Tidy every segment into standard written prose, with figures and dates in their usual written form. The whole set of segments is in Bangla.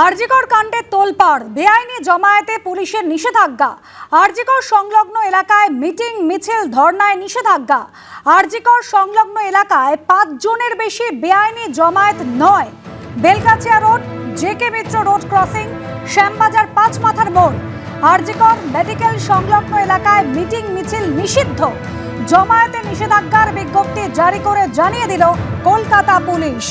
আরজিকর কাণ্ডে তোলপাড়, বেআইনি জমায়েতে পুলিশের নিষেধাজ্ঞা। আরজিকর সংলগ্ন এলাকায় মিটিং মিছিল ধর্নায় নিষেধাজ্ঞা। আরজিকর সংলগ্ন এলাকায় 5 জনের বেশি বেআইনি জমায়েত নয়। বেলগাছিয়া রোড, জেকে মিত্র রোড ক্রসিং, শ্যামবাজার 5 মাথার মোড়। আরজিকর মেডিকেল সংলগ্ন এলাকায় মিটিং মিছিল নিষিদ্ধ। জমায়েতে নিষেধাজ্ঞার বিজ্ঞপ্তি জারি করে জানিয়ে দিল কলকাতা পুলিশ।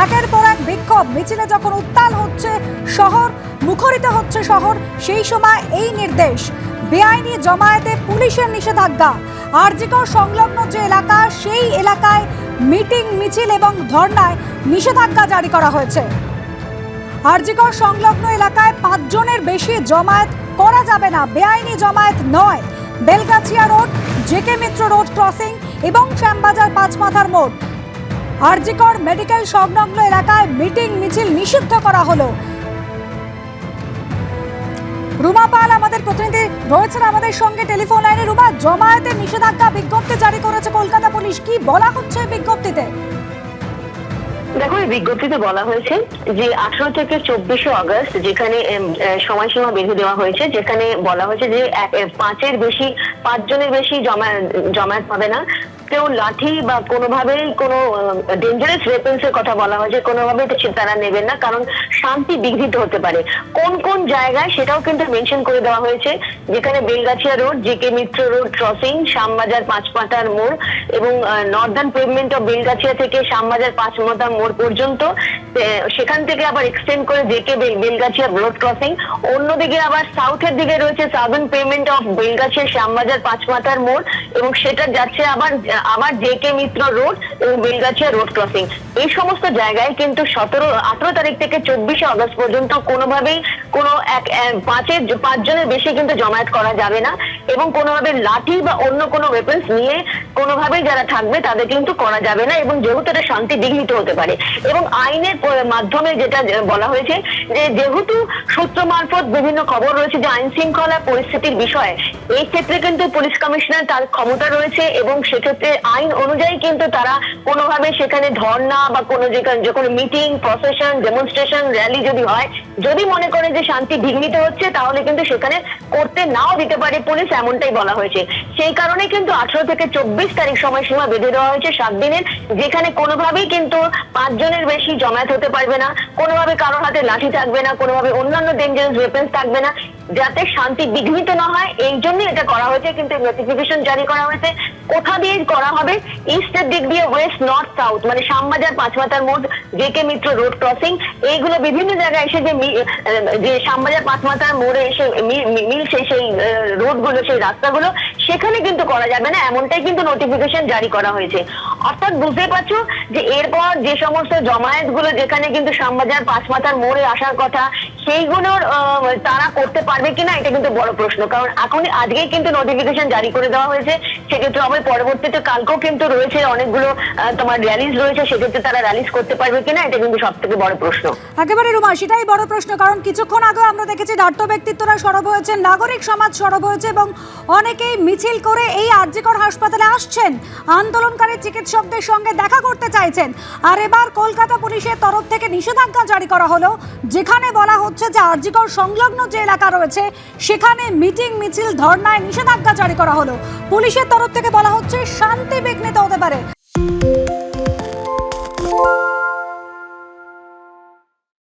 একের পর এক বিক্ষোভ মিছিলে যখন উত্তাল হচ্ছে শহর, মুখরিত হচ্ছে শহর, সেই সময় এই নির্দেশ। বেআইনি জমায়েতে পুলিশের নিষেধাজ্ঞা। আরজিকর সংলগ্ন যে এলাকা, সেই এলাকায় মিটিং মিছিল এবং ধর্নায় নিষেধাজ্ঞা জারি করা হয়েছে। আরজিকর সংলগ্ন এলাকায় 5 জনের বেশি জমায়েত করা যাবে না, বেআইনি জমায়েত নয়। বেলগাছিয়া রোড, জেকে মিত্র রোড ক্রসিং এবং শ্যামবাজার 5 মাথার মোড়। আরজিকর মেডিকেল সংলগ্ন এলাকায় মিটিং মিছিল নিষিদ্ধ করা হলো। রুমা পাল আমাদের প্রতিনিধি রয়েছেন আমাদের সঙ্গে টেলিফোন লাইনে। রুমা, জমায়েতের নিষেধাজ্ঞা বিজ্ঞপ্তি জারি করেছে কলকাতা পুলিশ, কি বলা হচ্ছে বিজ্ঞপ্তিতে? দেখো, এই বিজ্ঞপ্তিতে বলা হয়েছে যে 18 থেকে 24 আগস্ট যেখানে সময়সীমা বেঁধে দেওয়া হয়েছে, যেখানে বলা হয়েছে যে 5 জনের বেশি জমায়েত হবে না। কেউ লাঠি বা কোনোভাবেই কোনো ডেঞ্জারাস ওয়েপন্স এর কথা বলা হয়েছে, কোনোভাবে তারা নেবেন না, কারণ শান্তি বিঘ্নিত হতে পারে। কোন কোন জায়গায় সেটাও কিন্তু মেনশন করে দেওয়া হয়েছে, যেখানে বেলগাছিয়া রোড, জেকে মিত্র রোড ক্রসিং, শ্যামবাজার 5 মাথার মোড় এবং নর্দার্ন পেভমেন্ট অফ বেলগাছিয়া থেকে শ্যামবাজার 5 মাথার মোড় পর্যন্ত, সেখান থেকে আবার এক্সটেন্ড করে জেকে বেলগাছিয়া রোড ক্রসিং। অন্যদিকে আবার সাউথের দিকে রয়েছে southern pavement of Belgachia Shyambazar 5 মাথার মোড় এবং সেটা যাচ্ছে আবার জেকে মিত্র রোড এবং বেলগাছিয়া রোড ক্রসিং। এই সমস্ত জায়গায় কিন্তু 18 তারিখ থেকে 24 আগস্ট পর্যন্ত কোনোভাবেই কোনো 5 জনের বেশি কিন্তু জমায়েত করা যাবে না এবং কোনোভাবে লাঠি বা অন্য কোনো ওয়েপন্স নিয়ে কোনোভাবেই যারা থাকবে তাদের কিন্তু করা যাবে না, এবং যেহেতু এটা শান্তি বিঘ্নিত হতে পারে। এবং আইনের মাধ্যমে যেটা বলা হয়েছে যে যেহেতু সূত্র মারফত বিভিন্ন খবর রয়েছে যে আইন শৃঙ্খলা পরিস্থিতির বিষয়ে, এই ক্ষেত্রে কিন্তু পুলিশ কমিশনার তার ক্ষমতা রয়েছে এবং সেক্ষেত্রে আইন অনুযায়ী কিন্তু তারা কোনোভাবে সেখানে ধর্না বা কোনো মিটিং, প্রসেশন, ডেমনস্ট্রেশন, র্যালি যদি হয়, যদি মনে করে যে শান্তি বিঘ্নিত হচ্ছে, তাহলে কিন্তু সেখানে করতে নাও দিতে পারে পুলিশ, এমনটাই বলা হয়েছে। সেই কারণে কিন্তু 18 থেকে 24 তারিখ সময়সীমা বেঁধে দেওয়া হয়েছে 7 দিনের, যেখানে কোনোভাবেই কিন্তু 5 জনের বেশি জমায়েত হতে পারবে না, কোনোভাবে কারোর হাতে লাঠি থাকবে না, কোনোভাবে অন্যান্য ডেঞ্জারাস ওয়েপন্স থাকবে না, যাতে শান্তি বিঘ্নিত না হয়। এই জন্যই এটা করা হয়েছে। কিন্তু নোটিফিকেশন জারি করা হয়েছে কোথা দিয়ে করা হবে, ইস্টের দিক দিয়ে, ওয়েস্ট, নর্থ, সাউথ, মানে শ্যামবাজার 5 মাথার মোড়, জেকে মিত্র রোড ক্রসিং, এইগুলো বিভিন্ন জায়গায় এসে যে শ্যামবাজার 5 মাথার মোড়ে এসে মিলছে সেই রোডগুলো, সেই রাস্তাগুলো, সেখানে কিন্তু করা যাবে না, এমনটাই কিন্তু নোটিফিকেশন জারি করা হয়েছে। অর্থাৎ বুঝতে পারছো যে এরপর যে সমস্ত জমায়েত গুলো যেখানে কিন্তু শ্যামবাজার 5 মাথার মোড়ে আসার কথা, সেইগুলোর তারা করতে পারবে কিনা, এটা কিন্তু বড় প্রশ্ন। কারণ আজকেই কিন্তু নোটিফিকেশন জারি করে দেওয়া হয়েছে, সেক্ষেত্রে আবার পরবর্তীতে কালকেও কিন্তু রয়েছে অনেকগুলো তোমার র্যালিজ রয়েছে, সেক্ষেত্রে তারা র্যালিজ করতে পারবে কিনা, এটা কিন্তু সব থেকে বড় প্রশ্ন। একেবারে রুমা, সেটাই বড় প্রশ্ন। কারণ কিছুক্ষণ আগে আমরা দেখেছি নাট্য ব্যক্তিত্বরা সরব হয়েছে, নাগরিক সমাজ সরব হয়েছে এবং অনেকেই মিছিল করে এই আরজিকর হাসপাতালে আসছেন, আন্দোলনকারী চিকিৎসকদের সঙ্গে দেখা করতে চাইছেন। আর এবার কলকাতা পুলিশের তরফ থেকে নিষেধাজ্ঞা জারি করা হলো, যেখানে বলা হচ্ছে যে আরজিকর সংলগ্ন যে এলাকা রয়েছে সেখানে মিটিং মিছিল ধর্নায় নিষেধাজ্ঞা জারি করা হলো। পুলিশের তরফ থেকে বলা হচ্ছে শান্তি বিঘ্নিত হতে পারে।